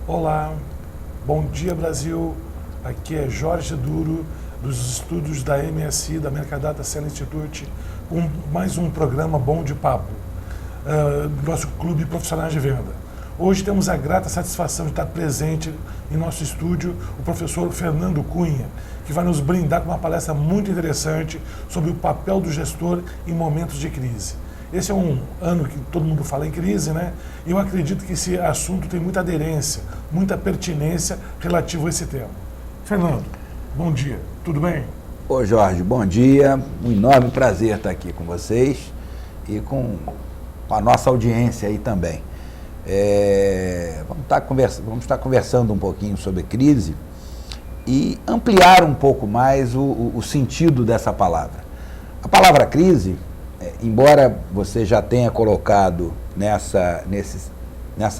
Olá, bom dia Brasil, aqui é Jorge Duro, dos estúdios da MSI, da Mercadata Sell Institute, com mais um programa Bom de Papo, do nosso Clube Profissionais de Venda. Hoje temos a grata satisfação de estar presente em nosso estúdio o professor Fernando Cunha, que vai nos brindar com uma palestra muito interessante sobre o papel do gestor em momentos de crise. Esse é um ano que todo mundo fala em crise, né? E eu acredito que esse assunto tem muita aderência, muita pertinência relativo a esse tema. Fernando, bom dia, tudo bem? Ô Jorge, bom dia, um enorme prazer estar aqui com vocês e com a nossa audiência aí também. Vamos estar conversando um pouquinho sobre crise e ampliar um pouco mais o sentido dessa palavra. A palavra crise, embora você já tenha colocado nessa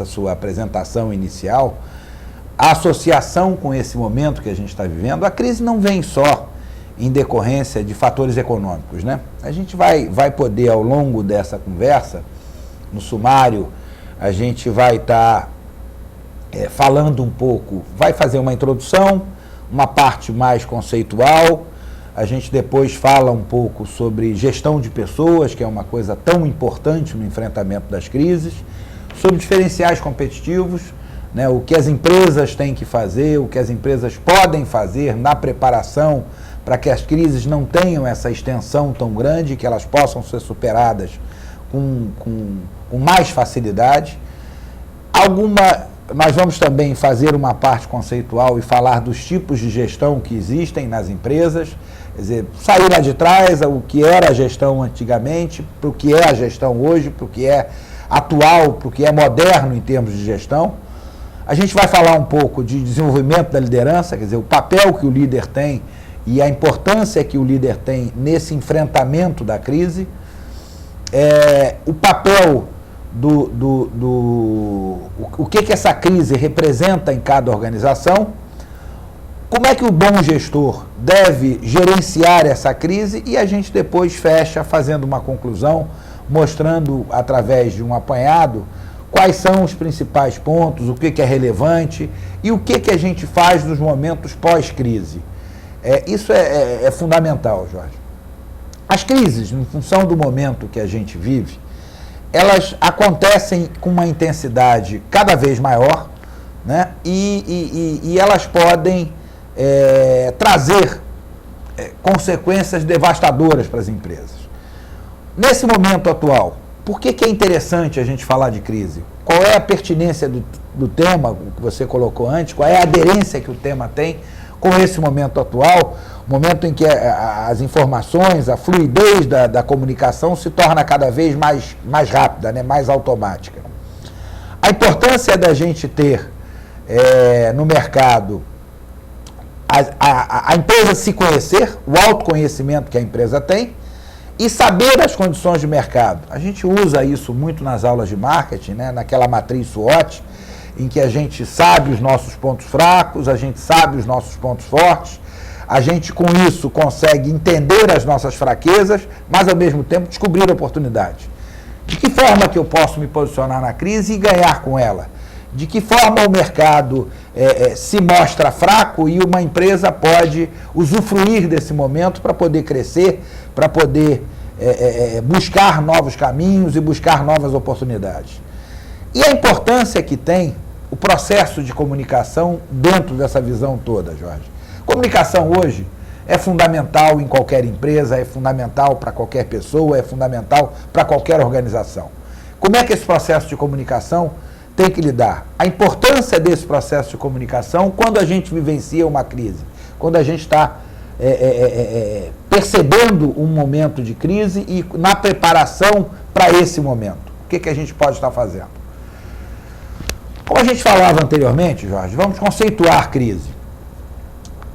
sua apresentação inicial, a associação com esse momento que a gente está vivendo, a crise não vem só em decorrência de fatores econômicos, né? A gente vai poder, ao longo dessa conversa, no sumário, a gente vai estar falando um pouco, vai fazer uma introdução, uma parte mais conceitual. A gente depois fala um pouco sobre gestão de pessoas, que é uma coisa tão importante no enfrentamento das crises, sobre diferenciais competitivos, né, o que as empresas têm que fazer, o que as empresas podem fazer na preparação para que as crises não tenham essa extensão tão grande, que elas possam ser superadas com mais facilidade. Nós vamos também fazer uma parte conceitual e falar dos tipos de gestão que existem nas empresas, quer dizer, sair lá de trás o que era a gestão antigamente, para o que é a gestão hoje, para o que é atual, para o que é moderno em termos de gestão. A gente vai falar um pouco de desenvolvimento da liderança, quer dizer, o papel que o líder tem e a importância que o líder tem nesse enfrentamento da crise, o papel o que essa crise representa em cada organização, como é que o bom gestor deve gerenciar essa crise, e a gente depois fecha fazendo uma conclusão, mostrando através de um apanhado quais são os principais pontos, o que é relevante e o que a gente faz nos momentos pós-crise. Isso é fundamental, Jorge. As crises, em função do momento que a gente vive, elas acontecem com uma intensidade cada vez maior, né? E elas podem trazer consequências devastadoras para as empresas. Nesse momento atual, por que é interessante a gente falar de crise? Qual é a pertinência do tema que você colocou antes? Qual é a aderência que o tema tem com esse momento atual? Momento em que as informações, a fluidez da comunicação se torna cada vez mais rápida, né? Mais automática. A importância da gente ter no mercado a empresa se conhecer, o autoconhecimento que a empresa tem, e saber as condições de mercado. A gente usa isso muito nas aulas de marketing, né? Naquela matriz SWOT, em que a gente sabe os nossos pontos fracos, a gente sabe os nossos pontos fortes, a gente com isso consegue entender as nossas fraquezas, mas ao mesmo tempo descobrir oportunidades. De que forma que eu posso me posicionar na crise e ganhar com ela? De que forma o mercado se mostra fraco e uma empresa pode usufruir desse momento para poder crescer, para poder buscar novos caminhos e buscar novas oportunidades. E a importância que tem o processo de comunicação dentro dessa visão toda, Jorge. Comunicação hoje é fundamental em qualquer empresa, é fundamental para qualquer pessoa, é fundamental para qualquer organização. Como é que esse processo de comunicação tem que lidar? A importância desse processo de comunicação quando a gente vivencia uma crise, quando a gente está percebendo um momento de crise e na preparação para esse momento. O que a gente pode estar fazendo? Como a gente falava anteriormente, Jorge, vamos conceituar crise.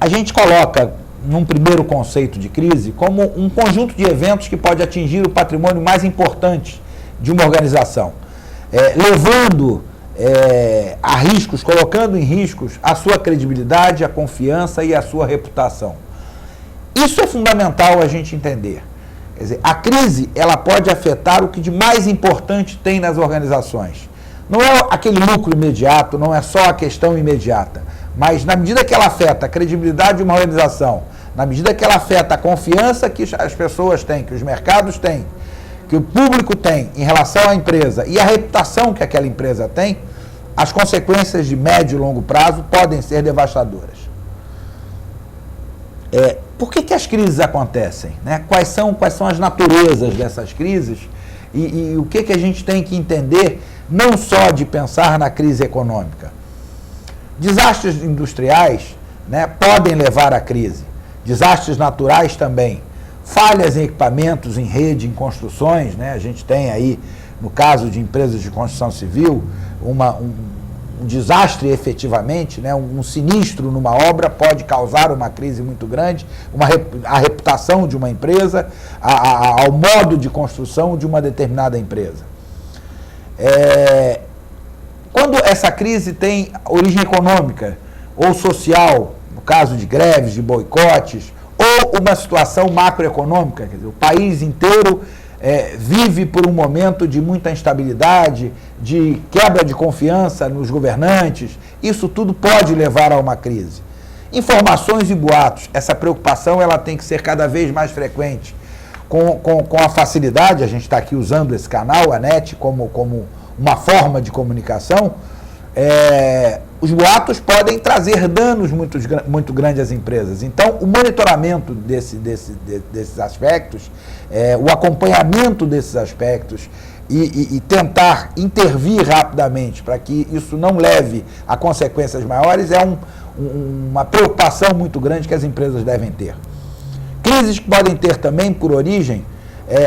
A gente coloca, num primeiro conceito de crise, como um conjunto de eventos que pode atingir o patrimônio mais importante de uma organização, levando a riscos, colocando em riscos a sua credibilidade, a confiança e a sua reputação. Isso é fundamental a gente entender. Quer dizer, a crise ela pode afetar o que de mais importante tem nas organizações. Não é aquele lucro imediato, não é só a questão imediata, mas na medida que ela afeta a credibilidade de uma organização, na medida que ela afeta a confiança que as pessoas têm, que os mercados têm, que o público tem em relação à empresa e a reputação que aquela empresa tem, as consequências de médio e longo prazo podem ser devastadoras. Por que as crises acontecem, né? Quais são as naturezas dessas crises e o que a gente tem que entender, não só de pensar na crise econômica. Desastres industriais, né, podem levar à crise, desastres naturais também, falhas em equipamentos, em rede, em construções, né? A gente tem aí, no caso de empresas de construção civil, um desastre efetivamente, né? Um sinistro numa obra pode causar uma crise muito grande, a reputação de uma empresa, ao modo de construção de uma determinada empresa. Quando essa crise tem origem econômica ou social, no caso de greves, de boicotes, ou uma situação macroeconômica, quer dizer, o país inteiro vive por um momento de muita instabilidade, de quebra de confiança nos governantes, isso tudo pode levar a uma crise. Informações e boatos, essa preocupação ela tem que ser cada vez mais frequente. Com a facilidade, a gente está aqui usando esse canal, a NET, como uma forma de comunicação, os boatos podem trazer danos muito grandes às empresas. Então, o monitoramento desses aspectos, o acompanhamento desses aspectos e tentar intervir rapidamente para que isso não leve a consequências maiores uma preocupação muito grande que as empresas devem ter. Crises que podem ter também por origem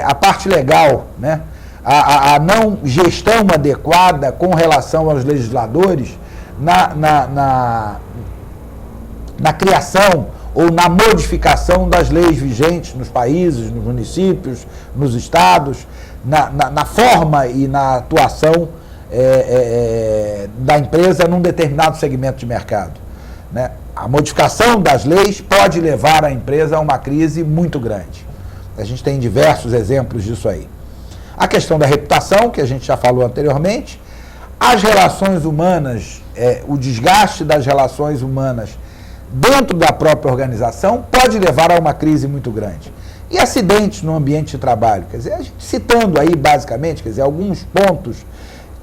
a parte legal, né? A não gestão adequada com relação aos legisladores na criação ou na modificação das leis vigentes nos países, nos municípios, nos estados, na forma e na atuação da empresa num determinado segmento de mercado, né? A modificação das leis pode levar a empresa a uma crise muito grande. A gente tem diversos exemplos disso aí. A questão da reputação, que a gente já falou anteriormente, as relações humanas, o desgaste das relações humanas dentro da própria organização pode levar a uma crise muito grande. E acidentes no ambiente de trabalho, quer dizer, a gente citando aí basicamente, quer dizer, alguns pontos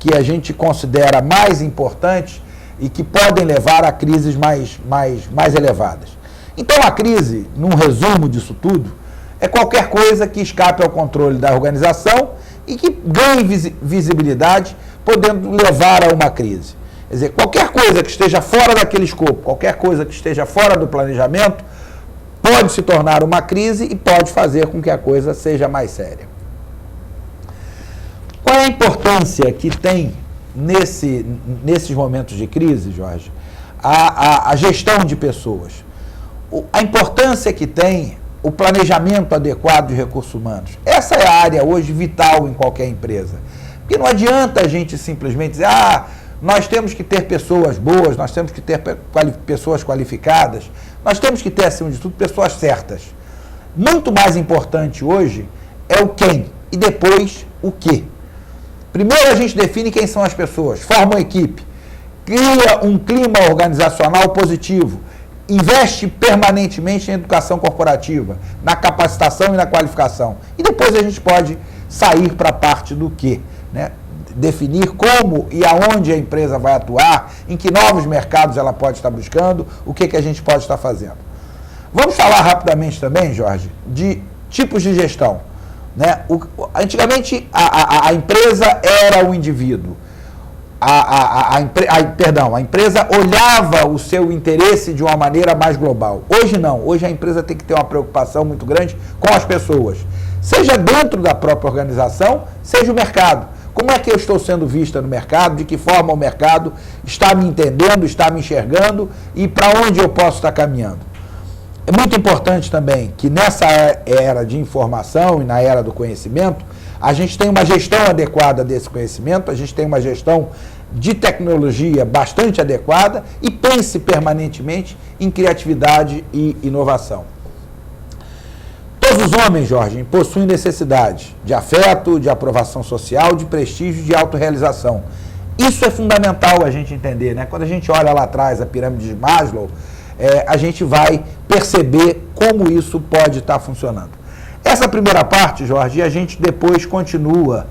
que a gente considera mais importantes e que podem levar a crises mais elevadas. Então a crise, num resumo disso tudo, é qualquer coisa que escape ao controle da organização e que ganhe visibilidade, podendo levar a uma crise. Quer dizer, qualquer coisa que esteja fora daquele escopo, qualquer coisa que esteja fora do planejamento, pode se tornar uma crise e pode fazer com que a coisa seja mais séria. Qual é a importância que tem nesses momentos de crise, Jorge? A gestão de pessoas. A importância que tem o planejamento adequado de recursos humanos. Essa é a área hoje vital em qualquer empresa. Porque não adianta a gente simplesmente dizer, nós temos que ter pessoas boas, nós temos que ter pessoas qualificadas, nós temos que ter, acima de tudo, pessoas certas. Muito mais importante hoje é o quem e depois o que. Primeiro a gente define quem são as pessoas, forma uma equipe, cria um clima organizacional positivo, investe permanentemente em educação corporativa, na capacitação e na qualificação. E depois a gente pode sair para a parte do que, né? Definir como e aonde a empresa vai atuar, em que novos mercados ela pode estar buscando, o que a gente pode estar fazendo. Vamos falar rapidamente também, Jorge, de tipos de gestão, né? Antigamente a empresa era o indivíduo. A empresa olhava o seu interesse de uma maneira mais global. Hoje não, hoje a empresa tem que ter uma preocupação muito grande com as pessoas, seja dentro da própria organização, seja o mercado. Como é que eu estou sendo vista no mercado, de que forma o mercado está me entendendo, está me enxergando e para onde eu posso estar caminhando. É muito importante também que nessa era de informação e na era do conhecimento, a gente tem uma gestão adequada desse conhecimento, a gente tem uma gestão de tecnologia bastante adequada e pense permanentemente em criatividade e inovação. Todos os homens, Jorge, possuem necessidade de afeto, de aprovação social, de prestígio e de autorrealização. Isso é fundamental a gente entender, né? Quando a gente olha lá atrás a pirâmide de Maslow, a gente vai perceber como isso pode estar funcionando. Essa primeira parte, Jorge, a gente depois continua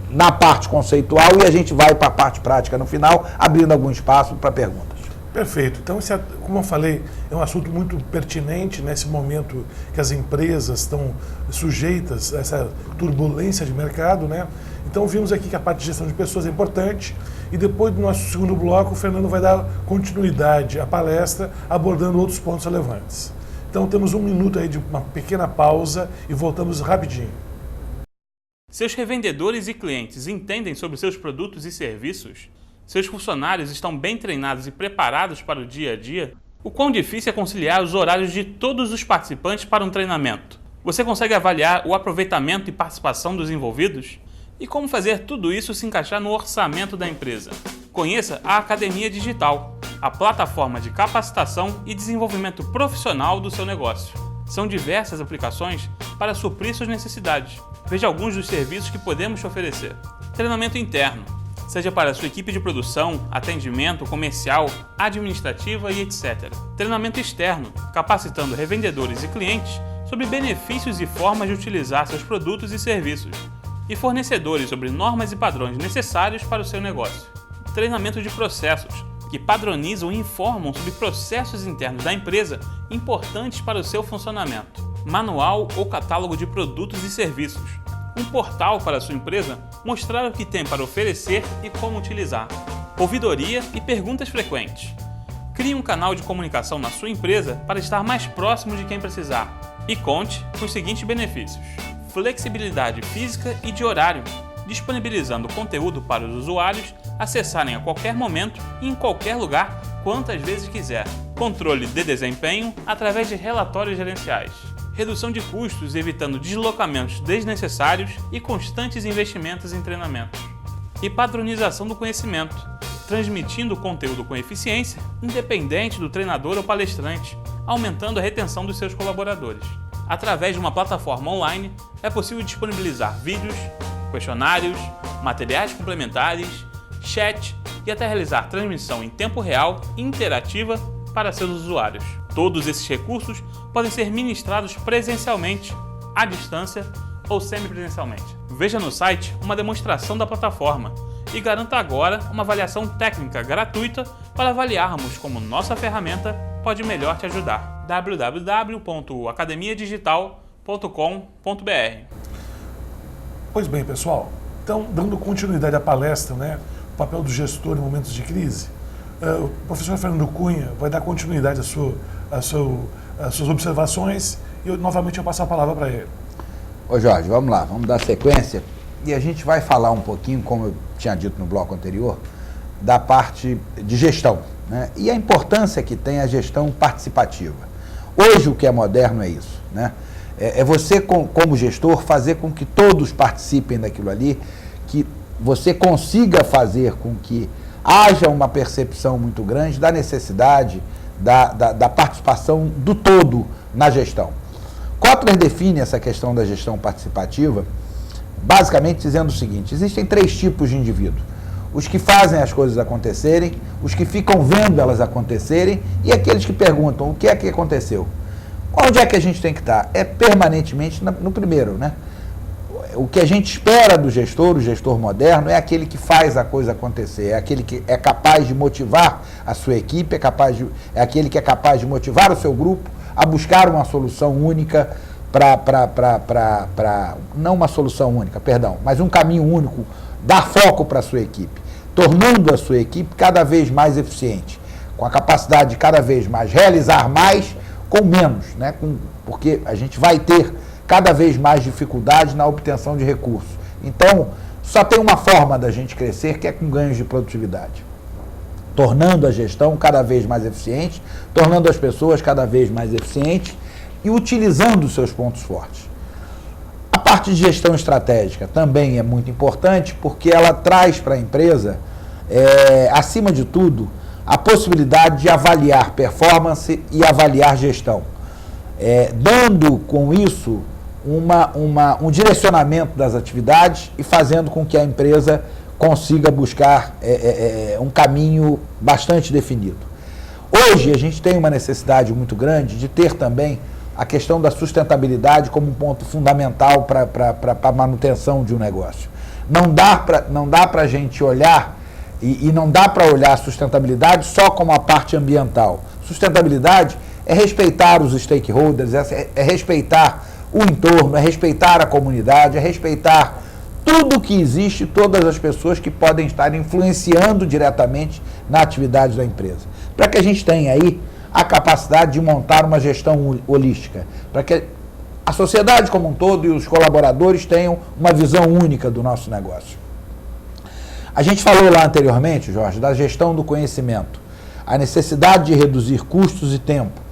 na parte conceitual e a gente vai para a parte prática no final, abrindo algum espaço para perguntas. Perfeito. Então, como eu falei, é um assunto muito pertinente nesse momento que as empresas estão sujeitas a essa turbulência de mercado, né? Então, vimos aqui que a parte de gestão de pessoas é importante e depois do nosso segundo bloco, o Fernando vai dar continuidade à palestra, abordando outros pontos relevantes. Então, temos um minuto aí de uma pequena pausa e voltamos rapidinho. Seus revendedores e clientes entendem sobre seus produtos e serviços? Seus funcionários estão bem treinados e preparados para o dia a dia? O quão difícil é conciliar os horários de todos os participantes para um treinamento? Você consegue avaliar o aproveitamento e participação dos envolvidos? E como fazer tudo isso se encaixar no orçamento da empresa? Conheça a Academia Digital, a plataforma de capacitação e desenvolvimento profissional do seu negócio. São diversas aplicações para suprir suas necessidades. Veja alguns dos serviços que podemos te oferecer. Treinamento interno, seja para a sua equipe de produção, atendimento, comercial, administrativa e etc. Treinamento externo, capacitando revendedores e clientes sobre benefícios e formas de utilizar seus produtos e serviços. E fornecedores sobre normas e padrões necessários para o seu negócio. Treinamento de processos, que padronizam e informam sobre processos internos da empresa importantes para o seu funcionamento. Manual ou catálogo de produtos e serviços. Um portal para a sua empresa mostrar o que tem para oferecer e como utilizar. Ouvidoria e perguntas frequentes. Crie um canal de comunicação na sua empresa para estar mais próximo de quem precisar. E conte com os seguintes benefícios. Flexibilidade física e de horário, disponibilizando conteúdo para os usuários acessarem a qualquer momento e em qualquer lugar, quantas vezes quiser. Controle de desempenho através de relatórios gerenciais. Redução de custos, evitando deslocamentos desnecessários e constantes investimentos em treinamentos. E padronização do conhecimento, transmitindo o conteúdo com eficiência, independente do treinador ou palestrante, aumentando a retenção dos seus colaboradores. Através de uma plataforma online, é possível disponibilizar vídeos, questionários, materiais complementares, chat e até realizar transmissão em tempo real e interativa para seus usuários. Todos esses recursos podem ser ministrados presencialmente, à distância ou semipresencialmente. Veja no site uma demonstração da plataforma e garanta agora uma avaliação técnica gratuita para avaliarmos como nossa ferramenta pode melhor te ajudar. www.academiadigital.com.br. Pois bem, pessoal, então, dando continuidade à palestra, né, o papel do gestor em momentos de crise, o professor Fernando Cunha vai dar continuidade às suas observações e novamente eu passo a palavra para ele. Ô Jorge, vamos lá, vamos dar sequência e a gente vai falar um pouquinho, como eu tinha dito no bloco anterior, da parte de gestão, né? E a importância que tem a gestão participativa. Hoje o que é moderno é isso, né? É você, como gestor, fazer com que todos participem daquilo ali, que você consiga fazer com que haja uma percepção muito grande da necessidade da participação do todo na gestão. Kotler define essa questão da gestão participativa basicamente dizendo o seguinte: existem 3 tipos de indivíduo. Os que fazem as coisas acontecerem, os que ficam vendo elas acontecerem e aqueles que perguntam o que é que aconteceu. Onde é que a gente tem que estar? É permanentemente no primeiro, né? O que a gente espera do gestor, o gestor moderno, é aquele que faz a coisa acontecer, é aquele que é capaz de motivar a sua equipe, é aquele que é capaz de motivar o seu grupo a buscar uma solução única não uma solução única, perdão, mas um caminho único, dar foco para a sua equipe, tornando a sua equipe cada vez mais eficiente, com a capacidade de cada vez mais realizar mais com menos, né? Porque a gente vai ter cada vez mais dificuldade na obtenção de recursos. Então, só tem uma forma da gente crescer, que é com ganhos de produtividade. Tornando a gestão cada vez mais eficiente, tornando as pessoas cada vez mais eficientes e utilizando os seus pontos fortes. A parte de gestão estratégica também é muito importante, porque ela traz para a empresa, acima de tudo, a possibilidade de avaliar performance e avaliar gestão. Dando com isso um direcionamento das atividades e fazendo com que a empresa consiga buscar um caminho bastante definido. Hoje a gente tem uma necessidade muito grande de ter também a questão da sustentabilidade como um ponto fundamental para a manutenção de um negócio. Não dá para a gente olhar e não dá para olhar a sustentabilidade só como a parte ambiental. Sustentabilidade é respeitar os stakeholders, é respeitar o entorno, é respeitar a comunidade, é respeitar tudo que existe, todas as pessoas que podem estar influenciando diretamente na atividade da empresa. Para que a gente tenha aí a capacidade de montar uma gestão holística, para que a sociedade como um todo e os colaboradores tenham uma visão única do nosso negócio. A gente falou lá anteriormente, Jorge, da gestão do conhecimento, a necessidade de reduzir custos e tempo,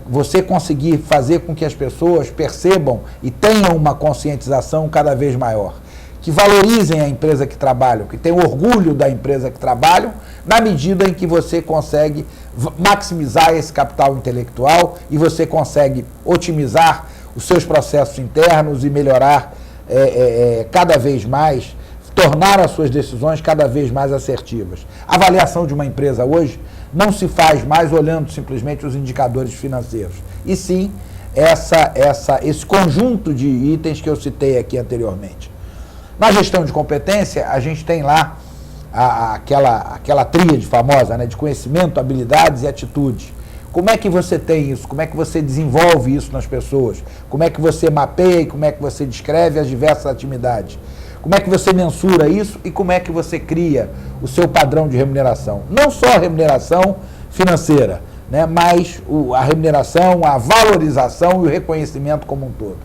você conseguir fazer com que as pessoas percebam e tenham uma conscientização cada vez maior, que valorizem a empresa que trabalham, que tenham orgulho da empresa que trabalham, na medida em que você consegue maximizar esse capital intelectual e você consegue otimizar os seus processos internos e melhorar cada vez mais, tornar as suas decisões cada vez mais assertivas. A avaliação de uma empresa hoje não se faz mais olhando simplesmente os indicadores financeiros, e sim esse conjunto de itens que eu citei aqui anteriormente. Na gestão de competência, a gente tem lá aquela tríade famosa, né, de conhecimento, habilidades e atitude. Como é que você tem isso? Como é que você desenvolve isso nas pessoas? Como é que você mapeia e como é que você descreve as diversas atividades? Como é que você mensura isso e como é que você cria o seu padrão de remuneração? Não só a remuneração financeira, né, mas a remuneração, a valorização e o reconhecimento como um todo.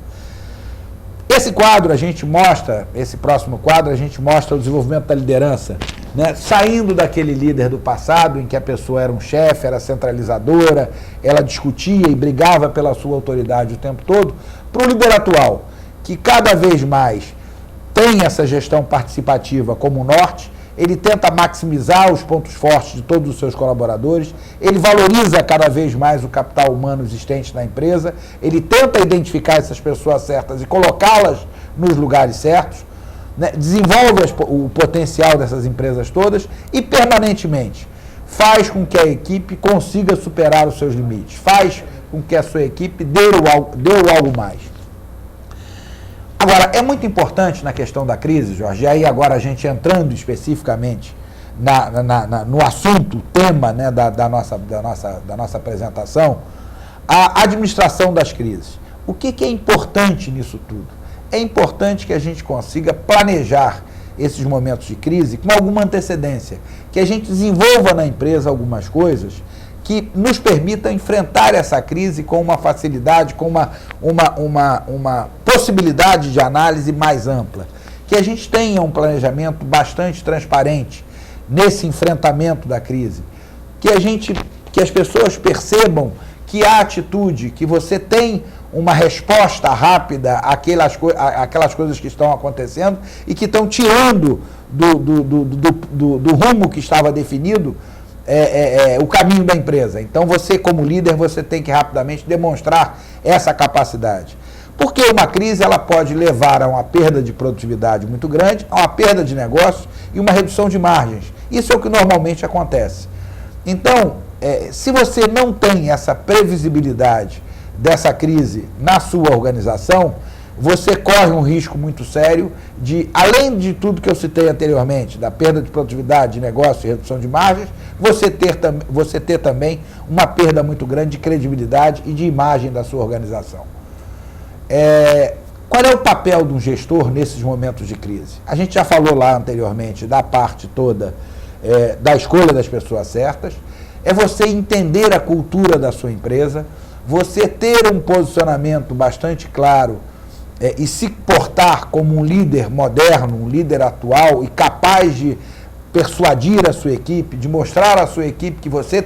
Esse quadro a gente mostra, esse próximo quadro a gente mostra o desenvolvimento da liderança, né, saindo daquele líder do passado em que a pessoa era um chefe, era centralizadora, ela discutia e brigava pela sua autoridade o tempo todo, para o líder atual, que cada vez mais tem essa gestão participativa como norte, ele tenta maximizar os pontos fortes de todos os seus colaboradores, ele valoriza cada vez mais o capital humano existente na empresa, ele tenta identificar essas pessoas certas e colocá-las nos lugares certos, né, desenvolve o potencial dessas empresas todas e permanentemente faz com que a equipe consiga superar os seus limites, faz com que a sua equipe dê algo mais. Agora, é muito importante na questão da crise, Jorge, e aí agora a gente entrando especificamente no assunto, tema, né, da nossa apresentação, a administração das crises. O que é importante nisso tudo? É importante que a gente consiga planejar esses momentos de crise com alguma antecedência, que a gente desenvolva na empresa algumas coisas que nos permita enfrentar essa crise com uma facilidade, com uma possibilidade de análise mais ampla. Que a gente tenha um planejamento bastante transparente nesse enfrentamento da crise. Que as pessoas percebam que há atitude, que você tem uma resposta rápida àquelas coisas que estão acontecendo e que estão tirando do rumo que estava definido o caminho da empresa. Então você, como líder, você tem que rapidamente demonstrar essa capacidade. Porque uma crise ela pode levar a uma perda de produtividade muito grande, a uma perda de negócio e uma redução de margens. Isso é o que normalmente acontece. Então, se você não tem essa previsibilidade dessa crise na sua organização, você corre um risco muito sério de, além de tudo que eu citei anteriormente, da perda de produtividade, de negócio e redução de margens, você ter também uma perda muito grande de credibilidade e de imagem da sua organização. Qual é o papel de um gestor nesses momentos de crise? A gente já falou lá anteriormente da parte toda da escolha das pessoas certas, é você entender a cultura da sua empresa, você ter um posicionamento bastante claro e se portar como um líder moderno, um líder atual e capaz de persuadir a sua equipe, de mostrar à sua equipe que você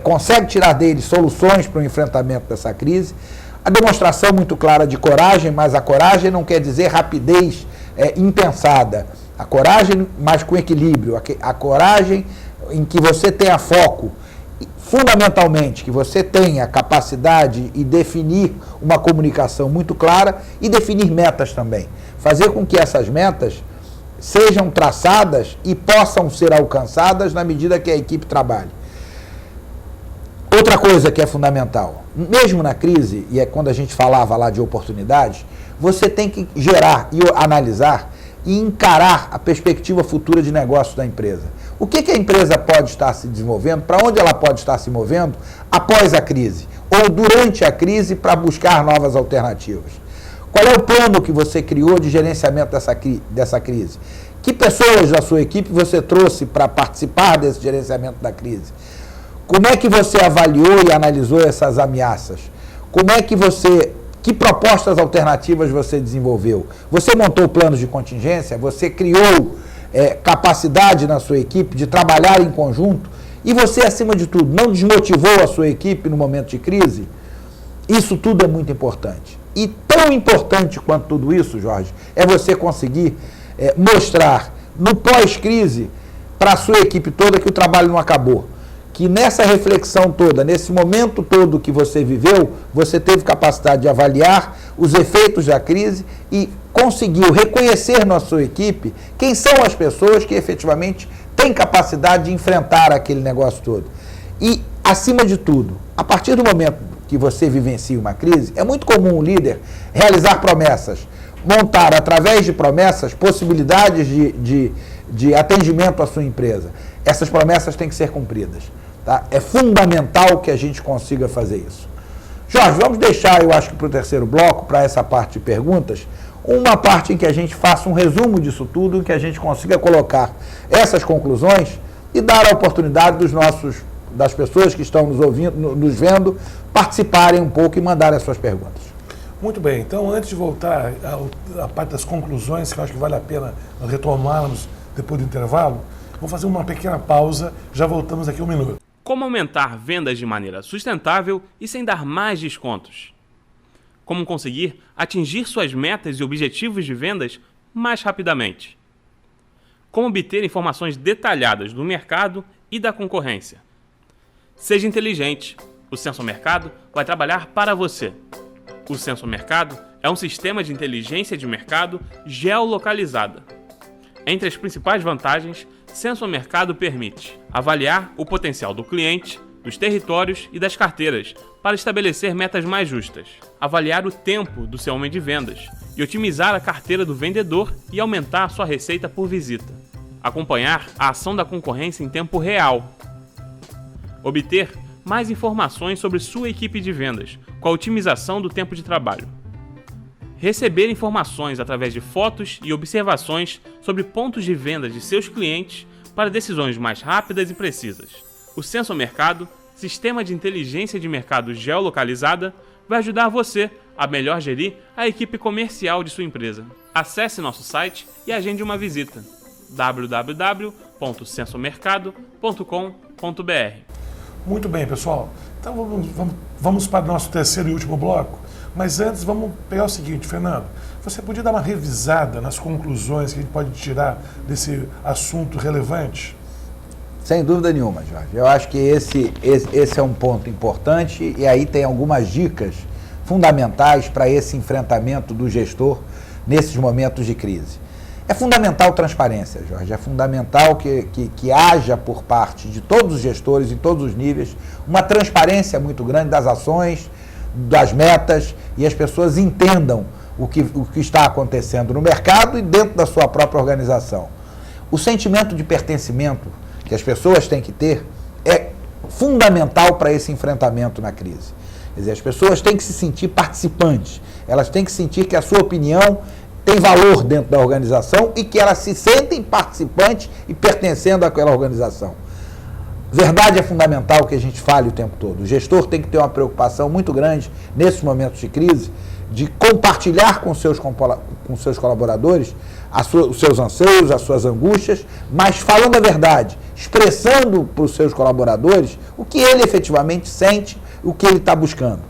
consegue tirar deles soluções para o enfrentamento dessa crise. A demonstração muito clara de coragem, mas a coragem não quer dizer rapidez impensada. A coragem, mas com equilíbrio. A coragem em que você tenha foco fundamentalmente, que você tenha capacidade e definir uma comunicação muito clara e definir metas também. Fazer com que essas metas sejam traçadas e possam ser alcançadas na medida que a equipe trabalhe. Outra coisa que é fundamental, mesmo na crise, e é quando a gente falava lá de oportunidades, você tem que gerar e analisar e encarar a perspectiva futura de negócio da empresa. O que a empresa pode estar se desenvolvendo, para onde ela pode estar se movendo após a crise, ou durante a crise para buscar novas alternativas. Qual é o plano que você criou de gerenciamento dessa crise? Que pessoas da sua equipe você trouxe para participar desse gerenciamento da crise? Como é que você avaliou e analisou essas ameaças? Que propostas alternativas você desenvolveu? Você montou planos de contingência? Você criou capacidade na sua equipe de trabalhar em conjunto? E você, acima de tudo, não desmotivou a sua equipe no momento de crise? Isso tudo é muito importante. E tão importante quanto tudo isso, Jorge, é você conseguir mostrar no pós-crise para a sua equipe toda que o trabalho não acabou. Que nessa reflexão toda, nesse momento todo que você viveu, você teve capacidade de avaliar os efeitos da crise e conseguiu reconhecer na sua equipe quem são as pessoas que efetivamente têm capacidade de enfrentar aquele negócio todo. E, acima de tudo, a partir do momento que você vivencia uma crise, é muito comum um líder realizar promessas, montar, através de promessas, possibilidades de atendimento à sua empresa. Essas promessas têm que ser cumpridas. Tá? É fundamental que a gente consiga fazer isso. Jorge, vamos deixar, eu acho que para o terceiro bloco, para essa parte de perguntas, uma parte em que a gente faça um resumo disso tudo, em que a gente consiga colocar essas conclusões e dar a oportunidade das pessoas que estão nos ouvindo, nos vendo, participarem um pouco e mandarem as suas perguntas. Muito bem, então antes de voltar à parte das conclusões, que eu acho que vale a pena retomarmos depois do intervalo, vou fazer uma pequena pausa, já voltamos daqui a um minuto. Como aumentar vendas de maneira sustentável e sem dar mais descontos? Como conseguir atingir suas metas e objetivos de vendas mais rapidamente? Como obter informações detalhadas do mercado e da concorrência? Seja inteligente. O Sensor Mercado vai trabalhar para você. O Sensor Mercado é um sistema de inteligência de mercado geolocalizada. Entre as principais vantagens, Sensor Mercado permite avaliar o potencial do cliente, dos territórios e das carteiras para estabelecer metas mais justas, avaliar o tempo do seu homem de vendas e otimizar a carteira do vendedor e aumentar sua receita por visita, acompanhar a ação da concorrência em tempo real, obter mais informações sobre sua equipe de vendas com a otimização do tempo de trabalho, receber informações através de fotos e observações sobre pontos de venda de seus clientes para decisões mais rápidas e precisas. O Sensor Mercado, sistema de inteligência de mercado geolocalizada, vai ajudar você a melhor gerir a equipe comercial de sua empresa. Acesse nosso site e agende uma visita: www.sensormercado.com.br. Muito bem, pessoal. Então vamos para o nosso terceiro e último bloco. Mas antes, vamos pegar o seguinte, Fernando. Você podia dar uma revisada nas conclusões que a gente pode tirar desse assunto relevante? Sem dúvida nenhuma, Jorge. Eu acho que esse é um ponto importante e aí tem algumas dicas fundamentais para esse enfrentamento do gestor nesses momentos de crise. É fundamental transparência, Jorge. É fundamental que haja por parte de todos os gestores, em todos os níveis, uma transparência muito grande das ações, das metas, e as pessoas entendam o que está acontecendo no mercado e dentro da sua própria organização. O sentimento de pertencimento que as pessoas têm que ter é fundamental para esse enfrentamento na crise. Quer dizer, as pessoas têm que se sentir participantes, elas têm que sentir que a sua opinião tem valor dentro da organização e que elas se sentem participantes e pertencendo àquela organização. Verdade, é fundamental que a gente fale o tempo todo. O gestor tem que ter uma preocupação muito grande nesses momentos de crise de compartilhar com seus colaboradores os seus anseios, as suas angústias, mas falando a verdade, expressando para os seus colaboradores o que ele efetivamente sente, o que ele está buscando.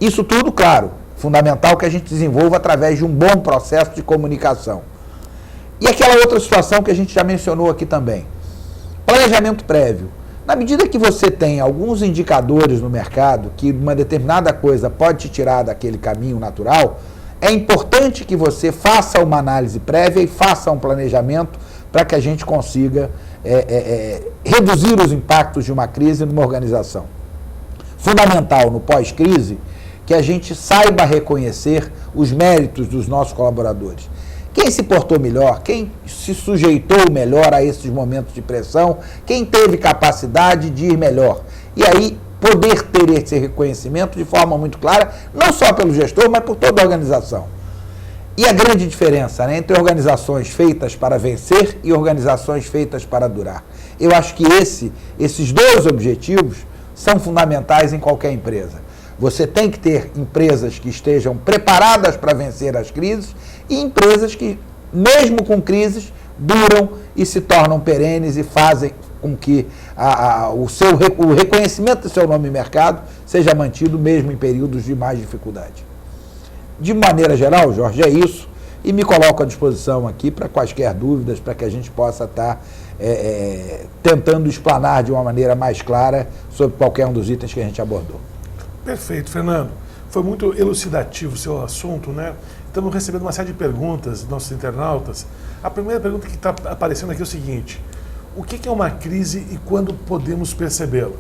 Isso tudo, claro, fundamental que a gente desenvolva através de um bom processo de comunicação. E aquela outra situação que a gente já mencionou aqui também. Planejamento prévio. Na medida que você tem alguns indicadores no mercado que uma determinada coisa pode te tirar daquele caminho natural, é importante que você faça uma análise prévia e faça um planejamento para que a gente consiga reduzir os impactos de uma crise numa organização. Fundamental no pós-crise que a gente saiba reconhecer os méritos dos nossos colaboradores. Quem se portou melhor, quem se sujeitou melhor a esses momentos de pressão, quem teve capacidade de ir melhor. E aí, poder ter esse reconhecimento de forma muito clara, não só pelo gestor, mas por toda a organização. E a grande diferença, né, entre organizações feitas para vencer e organizações feitas para durar. Eu acho que esses dois objetivos são fundamentais em qualquer empresa. Você tem que ter empresas que estejam preparadas para vencer as crises e empresas que, mesmo com crises, duram e se tornam perenes e fazem com que o reconhecimento do seu nome no mercado seja mantido mesmo em períodos de mais dificuldade. De maneira geral, Jorge, é isso. E me coloco à disposição aqui para quaisquer dúvidas, para que a gente possa estar tentando explanar de uma maneira mais clara sobre qualquer um dos itens que a gente abordou. Perfeito, Fernando. Foi muito elucidativo o seu assunto, né? Estamos recebendo uma série de perguntas dos nossos internautas. A primeira pergunta que está aparecendo aqui é o seguinte: o que é uma crise e quando podemos percebê-la?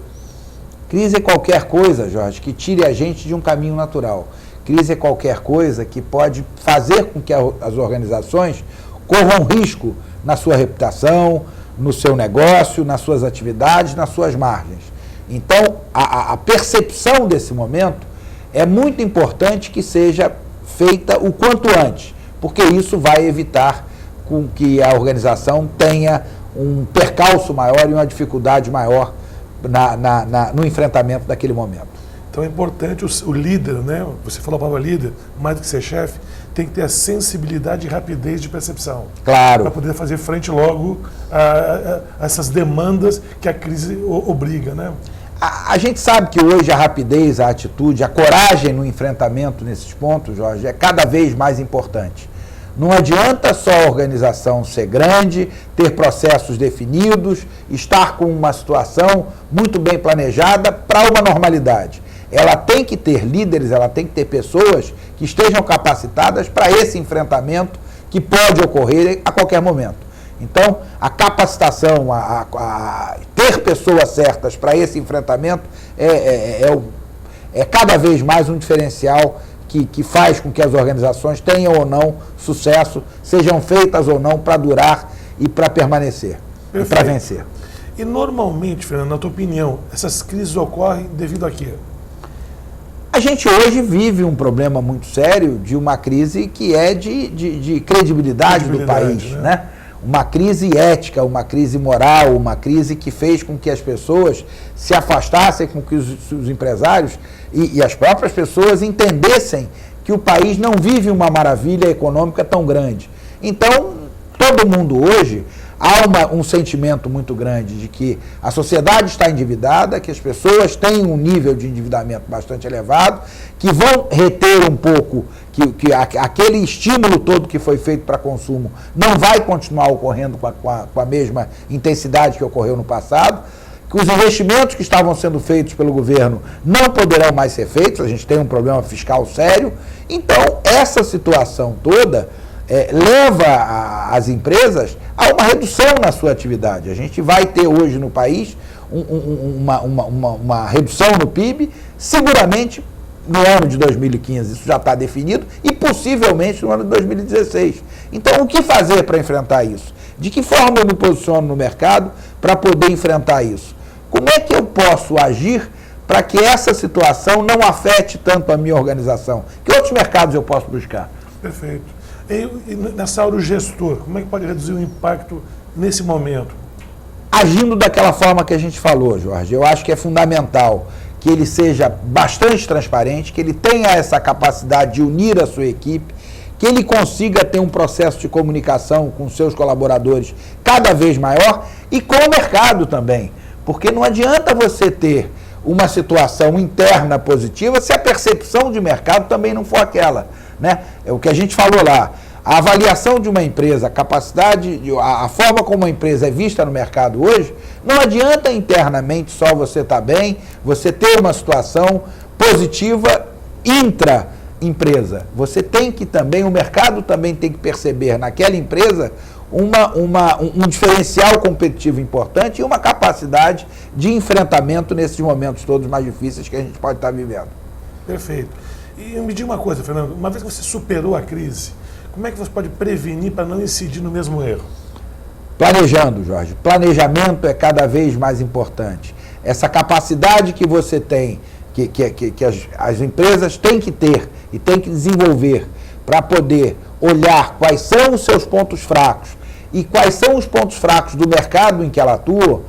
Crise é qualquer coisa, Jorge, que tire a gente de um caminho natural. Crise é qualquer coisa que pode fazer com que as organizações corram risco na sua reputação, no seu negócio, nas suas atividades, nas suas margens. Então, a percepção desse momento é muito importante que seja feita o quanto antes, porque isso vai evitar com que a organização tenha um percalço maior e uma dificuldade maior no enfrentamento daquele momento. Então é importante o líder, né? Você falou a palavra líder, mais do que ser chefe, tem que ter a sensibilidade e rapidez de percepção. Claro. Para poder fazer frente logo a essas demandas que a crise obriga, né? A gente sabe que hoje a rapidez, a atitude, a coragem no enfrentamento nesses pontos, Jorge, é cada vez mais importante. Não adianta só a organização ser grande, ter processos definidos, estar com uma situação muito bem planejada para uma normalidade. Ela tem que ter líderes, ela tem que ter pessoas que estejam capacitadas para esse enfrentamento que pode ocorrer a qualquer momento. Então, a capacitação, a ter pessoas certas para esse enfrentamento é cada vez mais um diferencial que faz com que as organizações tenham ou não sucesso, sejam feitas ou não para durar e para permanecer, e para vencer. E normalmente, Fernando, na tua opinião, essas crises ocorrem devido a quê? A gente hoje vive um problema muito sério de uma crise que é de credibilidade do país, né? Uma crise ética, uma crise moral, uma crise que fez com que as pessoas se afastassem, com que os empresários e as próprias pessoas entendessem que o país não vive uma maravilha econômica tão grande. Então, todo mundo hoje, há um sentimento muito grande de que a sociedade está endividada, que as pessoas têm um nível de endividamento bastante elevado, que vão reter um pouco, que aquele estímulo todo que foi feito para consumo não vai continuar ocorrendo com a mesma intensidade que ocorreu no passado, que os investimentos que estavam sendo feitos pelo governo não poderão mais ser feitos, a gente tem um problema fiscal sério. Então, essa situação toda leva as empresas a uma redução na sua atividade. A gente vai ter hoje no país uma redução no PIB, seguramente no ano de 2015, isso já está definido, e possivelmente no ano de 2016. Então, o que fazer para enfrentar isso? De que forma eu me posiciono no mercado para poder enfrentar isso? Como é que eu posso agir para que essa situação não afete tanto a minha organização? Que outros mercados eu posso buscar? Perfeito. E nessa hora o gestor, como é que pode reduzir o impacto nesse momento? Agindo daquela forma que a gente falou, Jorge. Eu acho que é fundamental que ele seja bastante transparente, que ele tenha essa capacidade de unir a sua equipe, que ele consiga ter um processo de comunicação com seus colaboradores cada vez maior e com o mercado também. Porque não adianta você ter uma situação interna positiva se a percepção de mercado também não for aquela, né? É o que a gente falou lá. A avaliação de uma empresa, a capacidade, a forma como a empresa é vista no mercado hoje, não adianta internamente só você estar bem, você ter uma situação positiva intra-empresa. Você tem que também, o mercado também tem que perceber naquela empresa um diferencial competitivo importante e uma capacidade de enfrentamento nesses momentos todos mais difíceis que a gente pode estar vivendo. Perfeito. E me diga uma coisa, Fernando, uma vez que você superou a crise, como é que você pode prevenir para não incidir no mesmo erro? Planejando, Jorge. Planejamento é cada vez mais importante. Essa capacidade que você tem, que as empresas têm que ter e têm que desenvolver para poder olhar quais são os seus pontos fracos e quais são os pontos fracos do mercado em que ela atua,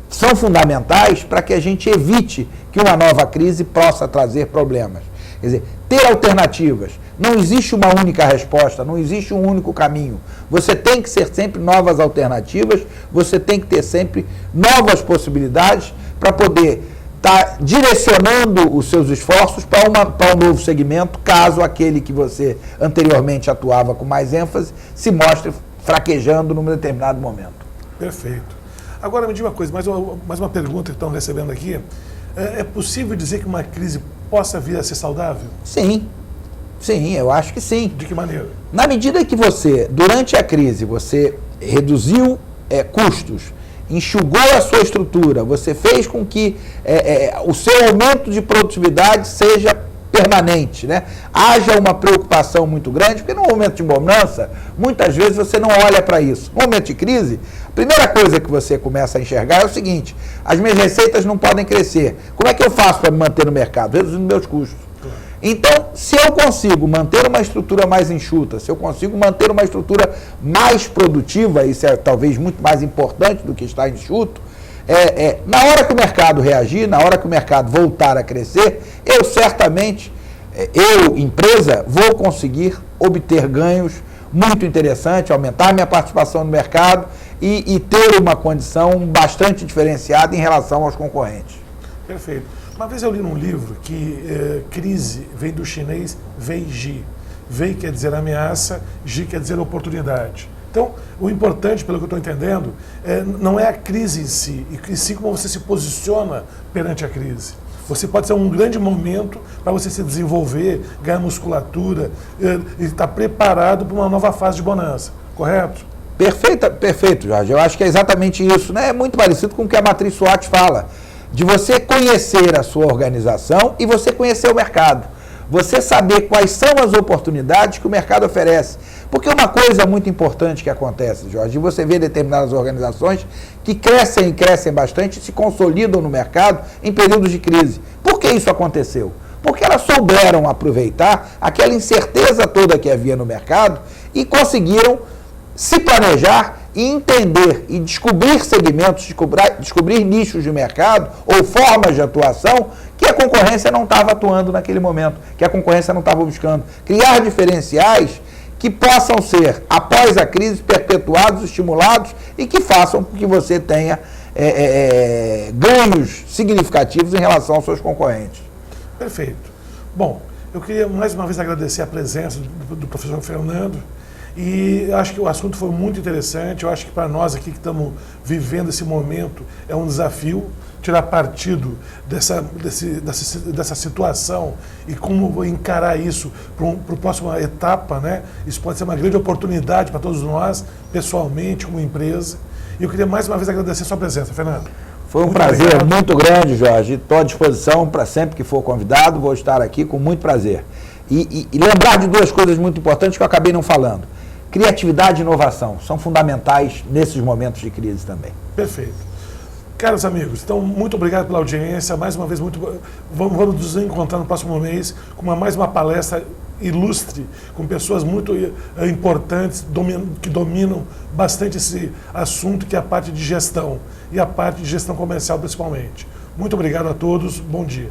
são fundamentais para que a gente evite que uma nova crise possa trazer problemas. Quer dizer, ter alternativas. Não existe uma única resposta, não existe um único caminho. Você tem que ser sempre novas alternativas, você tem que ter sempre novas possibilidades para poder estar direcionando os seus esforços para um novo segmento, caso aquele que você anteriormente atuava com mais ênfase se mostre fraquejando num determinado momento. Perfeito. Agora me diga uma coisa, mais uma pergunta que estão recebendo aqui. É possível dizer que uma crise possa vir a ser saudável? Sim. Sim, eu acho que sim. De que maneira? Na medida que você, durante a crise, você reduziu custos, enxugou a sua estrutura, você fez com que o seu aumento de produtividade seja permanente, né? Haja uma preocupação muito grande, porque no momento de bonança, muitas vezes você não olha para isso. No momento de crise, a primeira coisa que você começa a enxergar é o seguinte: as minhas receitas não podem crescer. Como é que eu faço para me manter no mercado? Reduzindo meus custos. Então, se eu consigo manter uma estrutura mais enxuta, se eu consigo manter uma estrutura mais produtiva, isso é talvez muito mais importante do que estar enxuto, na hora que o mercado reagir, na hora que o mercado voltar a crescer, eu certamente, empresa, vou conseguir obter ganhos muito interessantes, aumentar minha participação no mercado e ter uma condição bastante diferenciada em relação aos concorrentes. Perfeito. Uma vez eu li num livro que crise vem do chinês Wei-ji. Wei quer dizer ameaça, Ji quer dizer oportunidade. Então, o importante, pelo que eu estou entendendo, não é a crise em si, e sim como você se posiciona perante a crise. Você pode ser um grande momento para você se desenvolver, ganhar musculatura e estar preparado para uma nova fase de bonança, correto? Perfeito, Jorge. Eu acho que é exatamente isso, né? É muito parecido com o que a matriz SWOT fala, de você conhecer a sua organização e você conhecer o mercado. Você saber quais são as oportunidades que o mercado oferece. Porque uma coisa muito importante que acontece, Jorge, você vê determinadas organizações que crescem bastante e se consolidam no mercado em períodos de crise. Por que isso aconteceu? Porque elas souberam aproveitar aquela incerteza toda que havia no mercado e conseguiram se planejar e entender e descobrir segmentos, descobrir nichos de mercado ou formas de atuação que a concorrência não estava atuando naquele momento, que a concorrência não estava buscando. Criar diferenciais que possam ser, após a crise, perpetuados, estimulados e que façam com que você tenha ganhos significativos em relação aos seus concorrentes. Perfeito. Bom, eu queria mais uma vez agradecer a presença do professor Fernando. E acho que o assunto foi muito interessante. Eu acho que para nós aqui que estamos vivendo esse momento é um desafio tirar partido dessa situação e como encarar isso para a próxima etapa, né? Isso pode ser uma grande oportunidade para todos nós, pessoalmente, como empresa. E eu queria mais uma vez agradecer a sua presença, Fernando. Foi um prazer muito grande, Jorge. Estou à disposição para sempre que for convidado. Vou estar aqui com muito prazer. E lembrar de duas coisas muito importantes que eu acabei não falando. Criatividade e inovação são fundamentais nesses momentos de crise também. Perfeito. Caros amigos, então muito obrigado pela audiência. Mais uma vez, vamos nos encontrar no próximo mês com mais uma palestra ilustre, com pessoas muito importantes, que dominam bastante esse assunto, que é a parte de gestão, e a parte de gestão comercial principalmente. Muito obrigado a todos, bom dia.